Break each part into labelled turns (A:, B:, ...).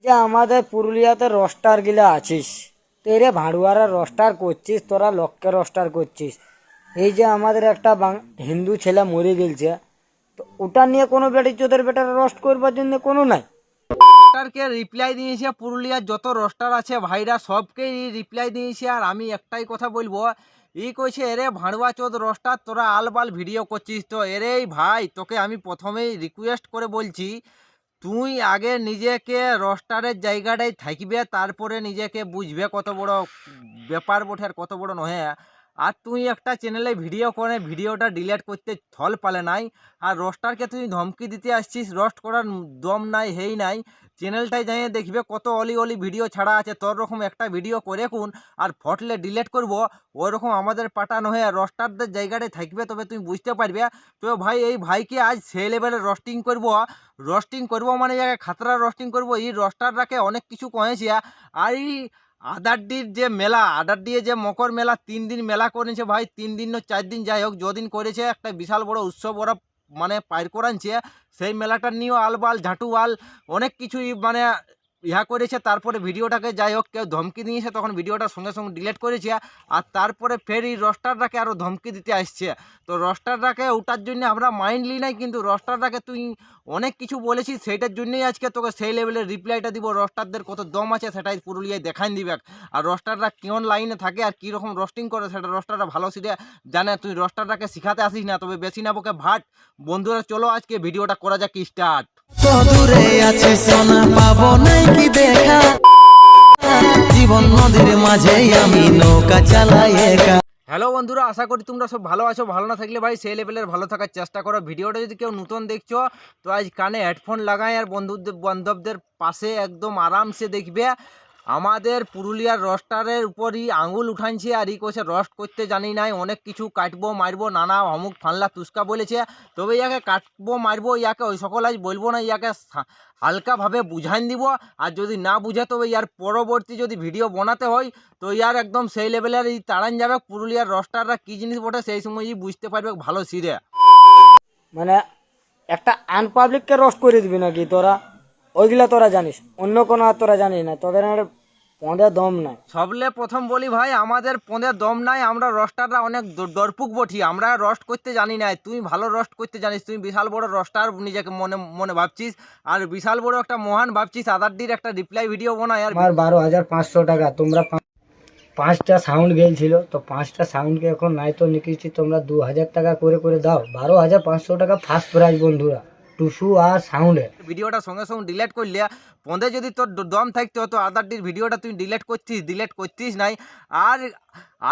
A: যে আমাদের পুরুলিয়াতে রোস্টার গিলা আছিস, তো রে ভাঁড়ুয়ারা রোস্টার করছিস, তোরা লোককে রোস্টার করছিস। এই যে আমাদের একটা হিন্দু ছেলে মরে গেলছে, তো ওটা নিয়ে কোনো বেটি চোদের বেটার রোস্ট করবার জন্য কোনো নাই।
B: রোস্টারকে রিপ্লাই দিয়েছে পুরুলিয়ার যত রোস্টার আছে ভাইরা সবকেই রিপ্লাই দিয়েছে। আর আমি একটাই কথা বলবো, কইছে এরে ভাঁড়ুয়া চোদ রোস্টার তোরা আলবাল ভিডিও করছিস। তো এরে ভাই তোকে আমি প্রথমেই রিকোয়েস্ট করে বলছি, তুই আগে নিজেকে রোস্টারের জায়গাটায় থাকবে, তারপরে নিজেকে বুঝবে কত বড় ব্যাপার বটে আর কত বড় নহে। আর তুই একটা চ্যানেলে ভিডিও করে ভিডিওটা ডিলিট করতে থল পালে নাই, আর রোস্টারকে তুই ধমকি দিতে আসছিস। রোস্ট করার দম নাই, হেই নাই। চ্যানেলটায় যাইয়ে দেখবে কত অলি অলি ভিডিও ছাড়া আছে, তোর রকম একটা ভিডিও করে কোন আর ফটলে ডিলিট করব ওই রকম আমাদের পাঠানো হয়ে রোস্টারদের জায়গাটায় থাকবে, তবে তুই বুঝতে পারবে। তো ভাই এই ভাইকে আজ সেই লেভেলে রোস্টিং করব মানে খাতরা রোস্টিং করব। এই রোস্টাররাকে অনেক কিছু কয়েছে। আর এই আদারডির যে মেলা, আদারডিয়ে যে মকর মেলা 3 দিন মেলা করেছে ভাই, 3 দিন না 4 দিন যাই হোক, যদিন করেছে একটা বিশাল বড় উৎসব ওরা মানে পার করাচ্ছে। সেই মেলাটার নিয়েও আলবাল ঝাঁটুয়াল অনেক কিছুই মানে ইহা করেছে। তারপরে ভিডিওটাকে যাই হোক কেউ ধমকি দিয়েছে, তখন ভিডিওটা সঙ্গে সঙ্গে ডিলিট করেছে। আর তারপরে ফের এই রোস্টারটাকে আরও ধমকি দিতে আসছে। তো রোস্টারটাকে ওটার জন্য আমরা মাইন্ডলি নাই, কিন্তু রোস্টারটাকে তুই অনেক কিছু বলেছিস, সেইটার জন্যই আজকে তোকে সেই লেভেলের রিপ্লাইটা দিব। রোস্টারদের কত দম আছে সেটাই পুরুলিয়ায় দেখাই দিবে। আর রোস্টাররা কেমন লাইনে থাকে আর কীরকম রোস্টিং করে সেটা রোস্টাররা ভালো সিটে জানে। তুই রোস্টারটাকে শিখাতে আসিস না, তবে বেশি না বকে ভাট। বন্ধুরা চলো আজকে ভিডিওটা করা যাক স্টার্ট।
C: দূরে আছে সোনা পাবো নাই কি দেখা, জীবন নদীর মাঝে আমি নৌকা চালাই একা।
B: হ্যালো বন্ধুরা, আশা করি তোমরা সব ভালো আছো। ভালো না থাকলে ভাই সেই লেভেলের ভালো থাকার চেষ্টা করো। ভিডিওটা যদি কেউ নতুন দেখছো তো আজ কানে হেডফোন লাগাই আর বান্ধবদের পাশে একদম আরামসে দেখবে। আমাদের পুরুলিয়ার রোস্টারের উপরই আঙুল উঠাইছে আর কইছে রোস্ট করতে জানি নাই, অনেক কিছু কাটবো মারবো নানা অমুক ফানলা তুস্কা বলেছে। তবে ইয়াকে কাটবো মারবো ইয়াকে ওই সকল আজ বলবো না, ইয়াকে হালকাভাবে বুঝাইন দিব। আর যদি না বুঝে তবে ইয়ার পরবর্তী যদি ভিডিও বানাতে হয় তো ইয়ার একদম সেই লেভেলের তাড়ান যাবে। পুরুলিয়ার রোস্টাররা কী জিনিস বটে সেই সময়ই বুঝতে পারবে ভালো সিরে।
A: মানে একটা আনপাবলিককে রোস্ট করে দিবি নাকি তোরা? ওইগুলা তোরা জানিস, অন্য কোনো আর তোরা জানিস না। তোদের পঁদে দম নাই।
B: সবলে প্রথম বলি ভাই, আমাদের পঁদের দম নাই। আমরা রোস্টাররা অনেক ডরপুক বটি, আমরা রোস্ট করতে জানি না। তুই ভালো রোস্ট করতে জানিস, তুই বিশাল বড় রোস্টার নিজেকে মনে মনে ভাবছিস আর বিশাল বড় একটা মহান ভাবছিস। আদারডির একটা রিপ্লাই ভিডিও বানায় আর
A: আমার 12,500 টাকা, তোমরা 5টা সাউন্ড গেছিল, তো 5টা সাউন্ডকে এখন নাই তো নিকেছি, তোমরা 2,000 টাকা করে করে দাও। 12,500 টাকা ফার্স্ট প্রাইজ বন্ধুরা, টুসু আর সাউন্ডে।
B: ভিডিওটা সঙ্গে সঙ্গে ডিলিট করলে পঁদে যদি তোর দম থাকতো তো আদারডির ভিডিওটা তুই ডিলিট করতিস নাই। আর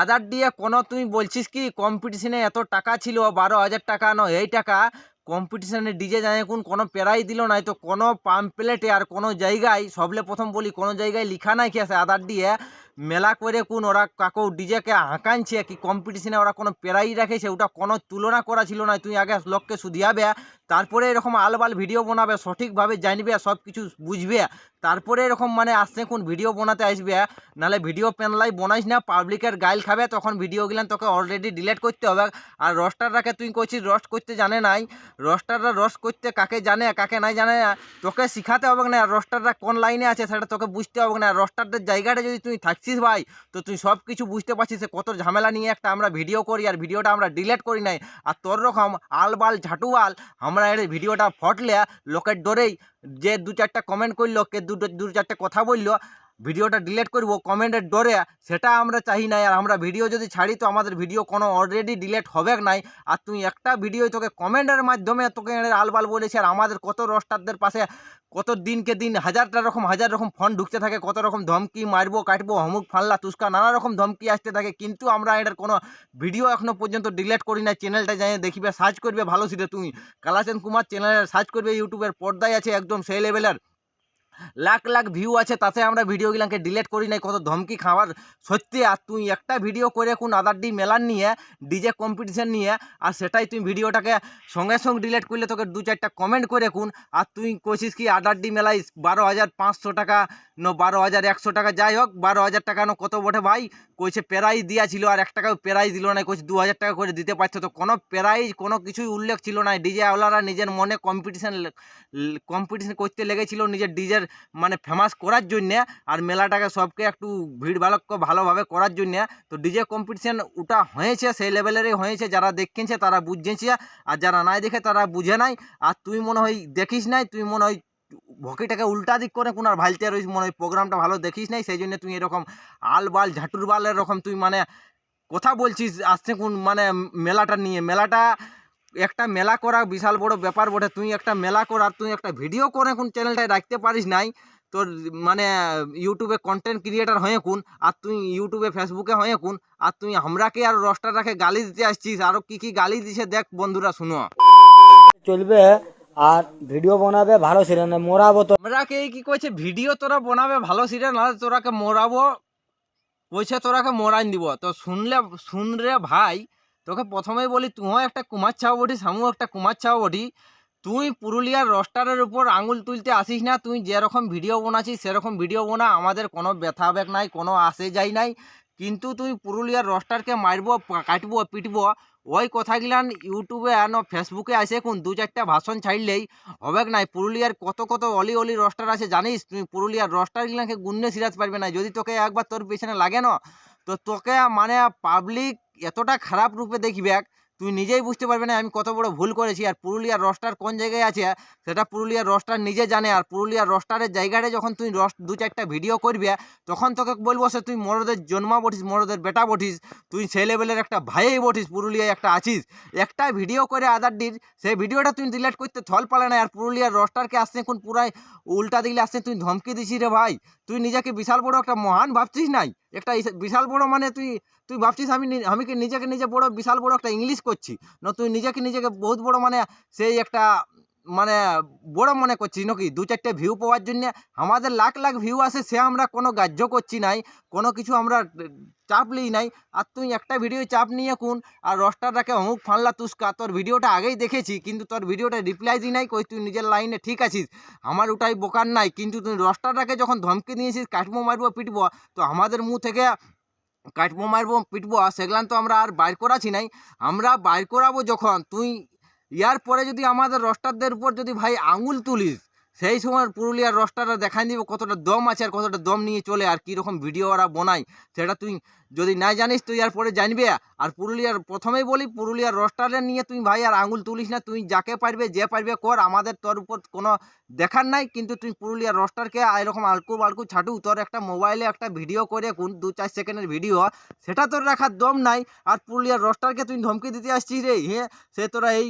B: আদার দিয়ে কোনো তুই বলছিস কি কম্পিটিশনে এত টাকা ছিল, 12,000 টাকা ন এই টাকা কম্পিটিশনে ডিজে যায় কোনো প্রাইজ দিল নাই। তো কোনো পাম্পলেটে আর কোনো জায়গায় সবলে প্রথম বলি কোনো জায়গায় লিখা নাই কি আছে আদার দিয়ে মেলা করে কোন ওরা কাকু ডিজেকে হাঁকানছে কি কম্পিটিশনে ওরা কোনো প্রাইজ রেখেছে, ওটা কোনো তুলনা করা ছিল না। তুই আগে লোককে শুধিয়াবে, তারপরে এরকম আলবাল ভিডিও বানাবে, সঠিকভাবে জানবে, সব কিছু বুঝবে, তারপরে এরকম মানে আসছে কোন ভিডিও বানাতে আসবে। নাহলে ভিডিও প্যানলাই বানাইস না, পাবলিকের গাইল খাবে, তখন ভিডিওগুলান তোকে অলরেডি ডিলিট করতে হবে। আর রোস্টাররাকে তুই কইছিস রোস্ট করতে জানে নাই, রোস্টাররা রোস্ট করতে কাকে জানে কাকে নাই জানে তোকে শিখাতে হবে না। রোস্টাররা কোন লাইনে আছে সেটা তোকে বুঝতে হবে না। রোস্টারদের জায়গাটা যদি তুই থাকছিস ভাই, তো তুই সব কিছু বুঝতে পারছিস কত ঝামেলা নিয়ে একটা আমরা ভিডিও করি আর ভিডিওটা আমরা ডিলিট করি নাই। আর তোর রকম আলবাল ঝাটুয়াল আমরা এর ভিডিওটা ফটলে লোকের ডরেই যে 2-4টা কমেন্ট করলো, কে 2-4টা কথা বললো, ভিডিওটা ডিলিট করব কমেন্টের ডরে, সেটা আমরা চাই নাই। আর আমরা ভিডিও যদি ছাড়ি তো আমাদের ভিডিও কোনো অলরেডি ডিলিট হবে নাই। আর তুই একটা ভিডিও তোকে কমেন্টের মাধ্যমে তোকে আলবাল বলেছে। আর আমাদের কত রোস্টারদের পাশে কত দিনকে দিন হাজার রকম ফোন ঢুকতে থাকে, কত রকম ধমকি মারবো কাটবো অমুক ফানলা তুস্কা নানা রকম ধমকি আসতে থাকে, কিন্তু আমরা এটার কোনো ভিডিও এখনো পর্যন্ত ডিলিট করি না। চ্যানেলটা যাই দেখবে, সার্চ করবে ভালো সিটে, তুমি কালাচাঁদ কুমার চ্যানেলে সার্চ করবে, ইউটিউবের পর্দায় আছে একদম সেই লেভেলের লাখ লাখ ভিউ আছে, তাতে আমরা ভিডিওগুলোকে ডিলিট করি নাই কত ধমকি খাওয়ার সত্যি। আর তুই একটা ভিডিও করে কোন আদারডি মেলার নিয়ে ডিজে কম্পিটিশন নিয়ে, আর সেটাই তুই ভিডিওটাকে সঙ্গে সঙ্গে ডিলিট করলে তোকে 2-4টা কমেন্ট করে কোন। আর তুই কইছিস কি আদারডি মেলায় 12,500 টাকা 12,100 টাকা, যাই হোক 12,000 টাকা না কত বটে ভাই, কইছে প্রাইজ দিয়াছিল আর 1 টাকাও প্রাইজ দিল না, কইছে 2,000 টাকা করে দিতে পারতো। তো কোনো প্রাইজ কোনো কিছুই উল্লেখ ছিল না। ডিজে আওলারা নিজের মনে কম্পিটিশন করতে লেগেছিল নিজের ডিজের মানে ফেমাস করার জন্যে, আর মেলাটাকে সবকে একটু ভিড় ভালোভাবে করার জন্যে। তো ডিজে কম্পিটিশন ওটা হয়েছে, সেই লেভেলেরই হয়েছে। যারা দেখেছে তারা বুঝেছে, আর যারা নাই দেখে তারা বুঝে নাই। আর তুই মনে হয় দেখিস নাই, তুই মনে হয় ভকিটাকে উল্টা দিক করে কোন আর ভালতে রইস, মনে হয় প্রোগ্রামটা ভালো দেখিস নাই, সেই জন্য তুই এরকম আলবাল ঝাটুর বাল এরকম তুই মানে কথা বলছিস আসছে কোন মানে মেলাটা নিয়ে। মেলাটা একটা মেলা করা বিশাল বড় ব্যাপার বটে, তুই একটা মেলা করার তুই একটা ভিডিও করে কোন চ্যানেলটায় রাখতে পারিস নাই, তোর মানে ইউটিউবে কন্টেন্ট ক্রিয়েটার হয়ে কোন, আর তুই ইউটিউবে ফেসবুকে হয়ে কোন, আর তুই আমরাকে আর রস্টারটাকে গালি দিতে আসছিস। আরও কি কি গালি দিছে দেখ বন্ধুরা শুনো।
A: চলবে আর ভিডিও বানাবে ভালো ছিল না, মোরাবো তো।
B: আমরাকে কি কইছে ভিডিও তোরা বানাবে ভালো সিরে, না তোরাকে মোরাবো, কইছে তোরাকে মোরাইন দিব। তো শুন রে ভাই, তোকে প্রথমেই বলি তুইও একটা কুমার ছাও বটিস, আমিও একটা কুমার ছাও বটি। তুই পুরুলিয়ার রস্টারের উপর আঙুল তুলতে আসিস না। তুই যেরকম ভিডিও বানাচ্ছিস সেরকম ভিডিও বানা, আমাদের কোনো ব্যথা বেগ নাই, কোনো আসে যাই নাই। কিন্তু তুই পুরুলিয়ার রস্টারকে মারবো, কাটবো, পিটবো, ওই কথাগুলান ইউটিউবে আর ফেসবুকে আসে কোন 2-4টা ভাষণ ছাড়লেই হবে নাই। পুরুলিয়ার কত কত অলি অলি রস্টার আছে জানিস? তুই পুরুলিয়ার রস্টারগুলাকে গুণে সিরাজ পারবে না। যদি তোকে একবার তোর পেছনে লাগে না, তো তোকে মানে পাবলিক এতটা খারাপ রূপে দেখবে, তুই নিজেই বুঝতে পারবে না আমি কত বড় ভুল করেছি। আর পুরুলিয়ার রস্টার কোন জায়গায় আছে সেটা পুরুলিয়ার রস্টার নিজে জানে। আর পুরুলিয়ার রস্টারের জায়গাটা যখন তুই 2-4টা ভিডিও করবে, তখন তোকে বলবো সে তুই মরদের জন্মা বটিস, মরদের বেটা বটিস, তুই সেই লেভেলের একটা ভাইই বটিস, পুরুলিয়ায় একটা আছিস। একটা ভিডিও করে আদারডির সেই ভিডিওটা তুই ডিলিট করতে থল পালে না। আর পুরুলিয়ার রস্টারকে আসছে এখন পুরাই উল্টা দিলে আসছে, তুই ধমকি দিছিস রে ভাই। তুই নিজেকে বিশাল বড় একটা মহান ভাবছিস নাই, একটা বিশাল বড় মানে তুই ভাবছিস আমি কি নিজেকে নিজে বড় বিশাল বড় একটা ইংলিশ করছি না? তুই নিজেকে বহুত বড় মানে সেই একটা মানে বড় মনে করছিস নাকি 2-4টে ভিউ পাওয়ার জন্য? আমাদের লাখ লাখ ভিউ আসে, সে আমরা কোনো গ্রাহ্য করছি নাই, কোনো কিছু আমরা চাপ লিই নাই। আর তুই একটা ভিডিও চাপ নিয়ে কোন আর রস্টারটাকে অমুক ফানলা তুস্কা, তোর ভিডিওটা আগেই দেখেছি কিন্তু তোর ভিডিওটা রিপ্লাই দিই নাই, কই তুই নিজের লাইনে ঠিক আছিস, আমার ওটাই বোকার নাই। কিন্তু তুই রস্টারটাকে যখন ধমকি দিয়েছিস কাটবো মারবো পিটবো, তো আমাদের মুখ থেকে কাটবো মারবো পিটবো সেগুলান তো আমরা আর বাইর করাছি নাই। আমরা বাইর করাবো যখন তুই ইয়ার পরে যদি আমাদের রস্টারদের উপর যদি ভাই আঙুল তুলিস, সেই সময় পুরুলিয়ার রস্টাররা দেখাই দিব কতটা দম আছে আর কতটা দম নিয়ে চলে আর কীরকম ভিডিও ওরা বানায়। সেটা তুই যদি না জানিস তুই আর পরে জানবে। আর পুরুলিয়ার প্রথমেই বলি পুরুলিয়ার রস্টারে নিয়ে তুই ভাই আর আঙুল তুলিস না। তুই যাকে পারবে যে পারবে কর, আমাদের তোর উপর কোনো দেখার নাই। কিন্তু তুই পুরুলিয়ার রস্টারকে এরকম আলকু বালকু ছাটু, তোর একটা মোবাইলে একটা ভিডিও করে কোন 2-4 সেকেন্ডের ভিডিও, সেটা তোর রাখার দম নাই। আর পুরুলিয়ার রস্টারকে তুই ধমকি দিতে আসছিস রে, হ্যাঁ সে তোরা এই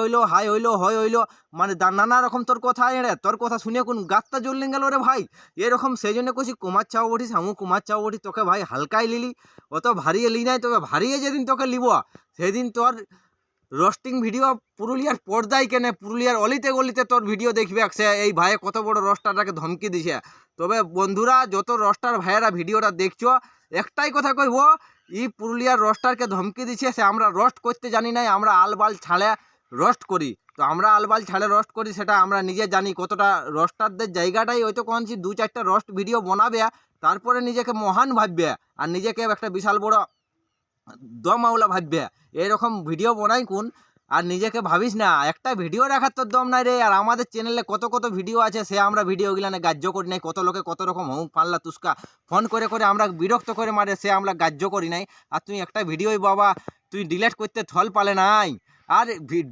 B: হইলো হাই হইলো হয় হইলো মানে নানা রকম তোর কথা এড়ে, তোর কথা শুনে কোন গাতটা জ্বললে গেল রে ভাই এরকম। সেই জন্য কইছি কুমার চাও বটিস, আমু কুমার চাও বটি, তোকে ভাই হালকাই লিলি, অত ভারিয়ে লি নাই। তবে ভারিয়ে যেদিন তোকে লিব সেদিন তোর রোস্টিং ভিডিও পুরুলিয়ার পর্দায় কেনে, পুরুলিয়ার অলিতে গলিতে তোর ভিডিও দেখবে সে এই ভাইয়ে কত বড় রস্টারটাকে ধমকি দিছে। তবে বন্ধুরা যত রস্টার ভাইয়েরা ভিডিওটা দেখছো, একটাই কথা কইব, পুরুলিয়ার রস্টারকে ধমকি দিছে সে আমরা রোস্ট করতে জানি নাই, আমরা আলবাল ছাড়ে রোস্ট করি। তো আমরা আলবাল ছাড়ে রোস্ট করি সেটা আমরা নিজে জানি কতটা। রস্টারদের জায়গাটাই হয়তো কোনছি 2-4টা রোস্ট ভিডিও বানাবে, তারপরে নিজেকে মহান ভাববে আর নিজেকে একটা বিশাল বড় দম আওলা ভাববে, এরকম ভিডিও বানাই কোন। আর নিজেকে ভাবিস না একটা ভিডিও রাখার তোর দম নাই রে। আর আমাদের চ্যানেলে কত কত ভিডিও আছে, সে আমরা ভিডিওগুলানে গ্রাহ্য করি নাই। কত লোকে কত রকম হোক পাল্লা তুস্কা ফোন করে করে আমরা বিরক্ত করে মারে, সে আমরা গ্রাহ্য করি নাই। আর তুই একটা ভিডিওই বাবা তুই ডিলিট করতে থল পালে নাই। আর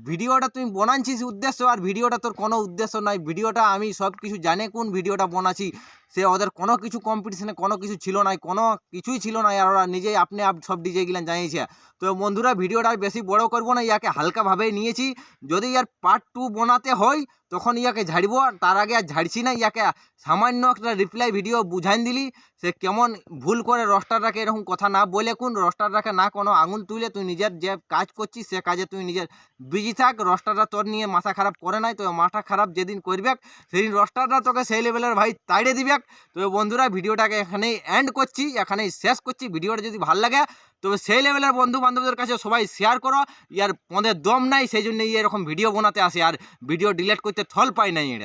B: ভিডিওটা তুই বানাচ্ছিস উদ্দেশ্য, আর ভিডিওটা তোর কোনো উদ্দেশ্য নাই। ভিডিওটা আমি সব কিছু জানে কোন ভিডিওটা বানাচ্ছি, সে ওদের কোনো কিছু কম্পিটিশনে কোনো কিছু ছিল না, কোনো কিছুই ছিল না। আর ওরা নিজেই আপনি সব ডিজে গিলান জানিয়েছে। তো বন্ধুরা ভিডিওটা আর বেশি বড় করবো না, ইয়াকে হালকাভাবেই নিয়েছি। যদি ইয়ার পার্ট 2 বানাতে হয় তখন ইয়াকে ঝাড়বো, তার আগে আর ঝাড়ছি না। ইয়াকে সামান্য একটা রিপ্লাই ভিডিও বুঝাইন দিলি সে কেমন ভুল করে রস্টারটাকে এরকম কথা না বলে কোন, রস্টারটাকে না কোনো আঙুল তুলে তুই নিজের যে কাজ করছিস সে কাজে তুই নিজের বিজি থাক। রস্টারটা তোর নিয়ে মাথা খারাপ করে নাই, তো মাথা খারাপ যেদিন করবে সেদিন রস্টারটা তোকে সেই লেভেলের ভাই তাইড়ে দিবে। তো বন্ধুরা ভিডিওটাকে এখানেই এন্ড করছি, এখানেই শেষ করছি। ভিডিওটা যদি ভালো লাগে তবে সেই লেভেলের বন্ধু বান্ধবদের কাছে সবাই শেয়ার করো। ইয়ার পদের দম নাই সেই জন্য এরকম ভিডিও বানাতে আসে, আর ভিডিও ডিলিট করতে থল পাই নাই এর।